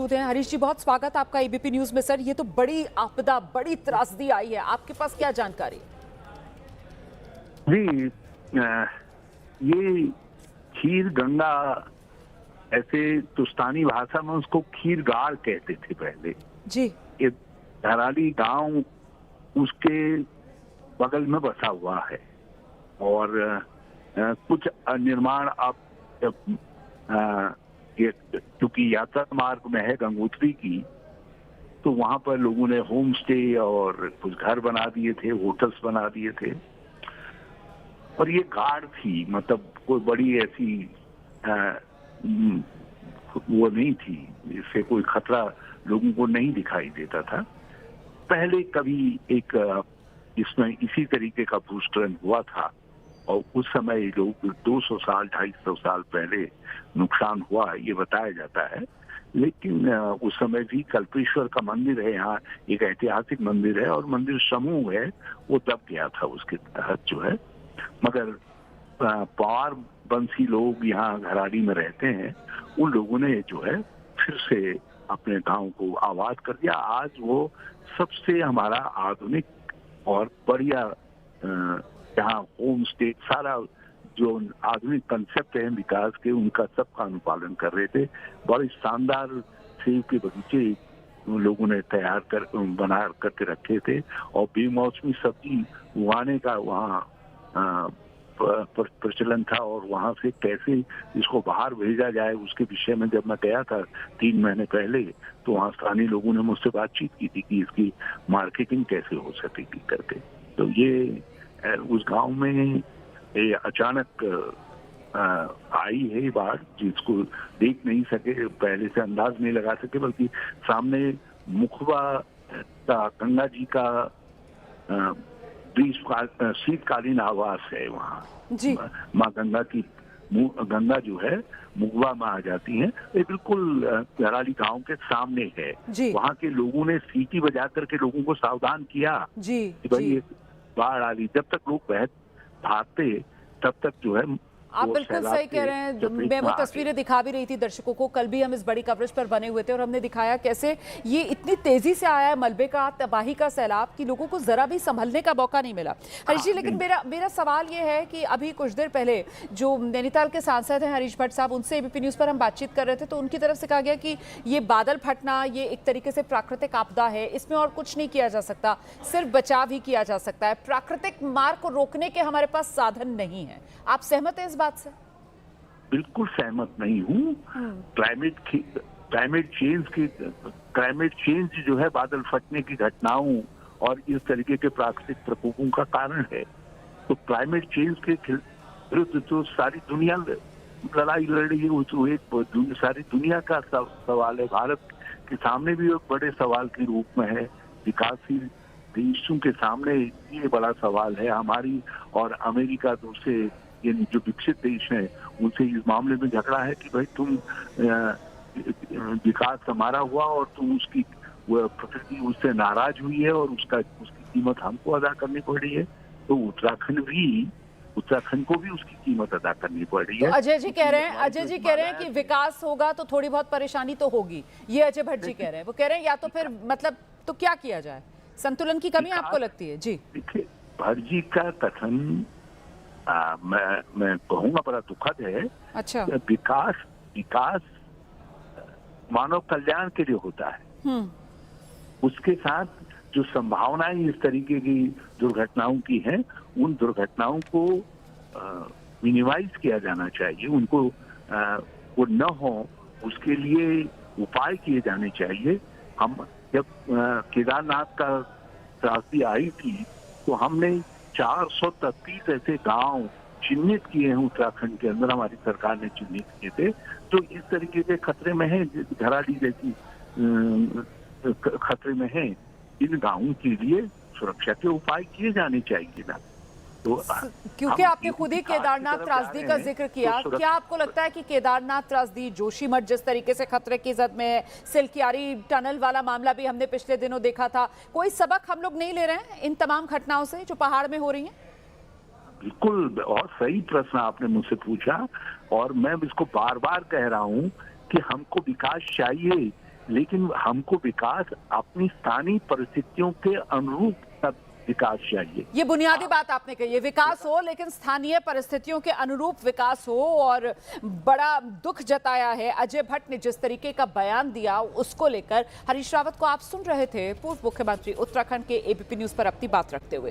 हैं हरीश जी, बहुत स्वागत आपका एबीपी न्यूज में। सर, ये तो बड़ी आपदा, बड़ी त्रासदी आई है, आपके पास क्या जानकारी है? जी, ये खीर गंगा, ऐसे तुस्तानी भाषा में उसको खीर गाड़ कहते थे पहले। जी ये धराली गांव उसके बगल में बसा हुआ है और कुछ निर्माण अब जब ये क्योंकि यात्रा मार्ग में है गंगोत्री की, तो वहां पर लोगों ने होम स्टे और कुछ घर बना दिए थे, होटल्स बना दिए थे। और ये गाड़ थी, मतलब कोई बड़ी ऐसी वो नहीं थी, इससे कोई खतरा लोगों को नहीं दिखाई देता था। पहले कभी एक इसमें इसी तरीके का भूस्खलन हुआ था और उस समय लोग 200 साल 250 साल पहले नुकसान हुआ ये बताया जाता है। लेकिन उस समय भी कल्पेश्वर का मंदिर है, यहाँ एक ऐतिहासिक मंदिर है और मंदिर समूह है, वो दब गया था उसके तहत जो है। मगर पवार वंशी लोग यहाँ घराड़ी में रहते हैं, उन लोगों ने जो है फिर से अपने गांव को आबाद कर दिया। आज वो सबसे हमारा आधुनिक और बढ़िया यहाँ होम स्टे, सारा जो आधुनिक कंसेप्ट है विकास के, उनका सबका अनुपालन कर रहे थे। बड़े शानदार सेब के बगीचे उन लोगों ने तैयार कर बना करके रखे थे और बेमौसमी सब्जी उगाने का वहाँ प्रचलन था। और वहां से कैसे इसको बाहर भेजा जाए उसके विषय में जब मैं गया था 3 महीने पहले, तो वहाँ स्थानीय लोगों ने मुझसे बातचीत की थी कि इसकी मार्केटिंग कैसे हो सकेगी करके। तो ये उस गांव में ये अचानक आई है बाढ़, जिसको देख नहीं सके, पहले से अंदाज नहीं लगा सके, बल्कि सामने मुखबा का गंगा जी का शीतकालीन आवास है वहाँ। माँ गंगा की गंगा जो है मुगवा में आ जाती है, ये बिल्कुल धराली गांव के सामने है। वहाँ के लोगों ने सीटी बजा करके लोगों को सावधान किया कि भाई ये बाढ़ आ रही। जब तक लोग भागते तब तक जो है आप बिल्कुल सही कह रहे हैं। मैं वो तस्वीरें दिखा भी रही थी दर्शकों को, कल भी हम इस बड़ी कवरेज पर बने हुए थे और हमने दिखाया कैसे ये इतनी तेजी से आया है मलबे का, तबाही का सैलाब, कि लोगों को जरा भी संभलने का मौका नहीं मिला। हरीश जी, लेकिन मेरा सवाल ये है कि अभी कुछ देर पहले जो नैनीताल के सांसद हैं हरीश भट्ट साहब, उनसे एबीपी न्यूज पर हम बातचीत कर रहे थे, तो उनकी तरफ से कहा गया कि ये बादल फटना ये एक तरीके से प्राकृतिक आपदा है, इसमें और कुछ नहीं किया जा सकता, सिर्फ बचाव ही किया जा सकता है, प्राकृतिक मार को रोकने के हमारे पास साधन नहीं है। आप सहमत हैं इस बात से? बिल्कुल सहमत नहीं हूँ। क्लाइमेट चेंज जो है बादल फटने की घटनाओं और इस तरीके के प्राकृतिक प्रकोपों का कारण है। तो क्लाइमेट चेंज के विरुद्ध तो सारी दुनिया लड़ाई लड़ रही है, तो एक सारी दुनिया का सवाल है। भारत के सामने भी एक बड़े सवाल के रूप में है, विकासशील देशों के सामने ये बड़ा सवाल है। हमारी और अमेरिका, दूसरे ये जो विकसित देश हैं, उनसे इस मामले में झगड़ा है कि भाई तुम विकास हमारा हुआ और तुम उसकी प्रकृति उससे नाराज हुई है और उसकी कीमत हमको अदा करनी पड़ रही है। तो उत्तराखंड को भी उसकी कीमत अदा करनी पड़ रही है। तो अजय जी कह रहे हैं कि विकास होगा तो थोड़ी बहुत परेशानी तो होगी, ये अजय भट्ट जी कह रहे हैं। वो कह रहे हैं या तो फिर मतलब तो क्या किया जाए, संतुलन की कमी आपको लगती है? जी देखिए, भट्ट जी का कथन मैं कहूँगा बड़ा दुखद है। अच्छा, विकास मानव कल्याण के लिए होता है। उसके साथ जो संभावनाएं इस तरीके की दुर्घटनाओं की हैं, उन दुर्घटनाओं को मिनिमाइज किया जाना चाहिए, उनको वो न हो उसके लिए उपाय किए जाने चाहिए। हम जब केदारनाथ का त्रासदी आई थी, तो हमने 433 ऐसे गांव चिन्हित किए हैं उत्तराखंड के अंदर, हमारी सरकार ने चिन्हित किए थे, तो इस तरीके के खतरे में है, घराड़ी जैसी खतरे में है। इन गांवों के लिए सुरक्षा के उपाय किए जाने चाहिए ना। तो क्योंकि आपने खुद ही केदारनाथ त्रासदी का जिक्र किया, तो क्या आपको लगता है कि केदारनाथ त्रासदी, जोशीमठ जिस तरीके से खतरे की जद में है, सिलक्यारी टनल वाला मामला भी हमने पिछले दिनों देखा था, कोई सबक हम लोग नहीं ले रहे हैं इन तमाम घटनाओं से जो पहाड़ में हो रही हैं? बिल्कुल, बहुत सही प्रश्न आपने मुझसे पूछा और मैं इसको बार बार कह रहा हूं कि हमको विकास चाहिए, लेकिन हमको विकास अपनी स्थानीय परिस्थितियों के अनुरूप विकास चाहिए। ये बुनियादी बात आपने कही है, विकास हो लेकिन स्थानीय परिस्थितियों के अनुरूप विकास हो। और बड़ा दुख जताया है अजय भट्ट ने जिस तरीके का बयान दिया उसको लेकर। हरीश रावत को आप सुन रहे थे, पूर्व मुख्यमंत्री उत्तराखंड के एबीपी न्यूज पर अपनी बात रखते हुए।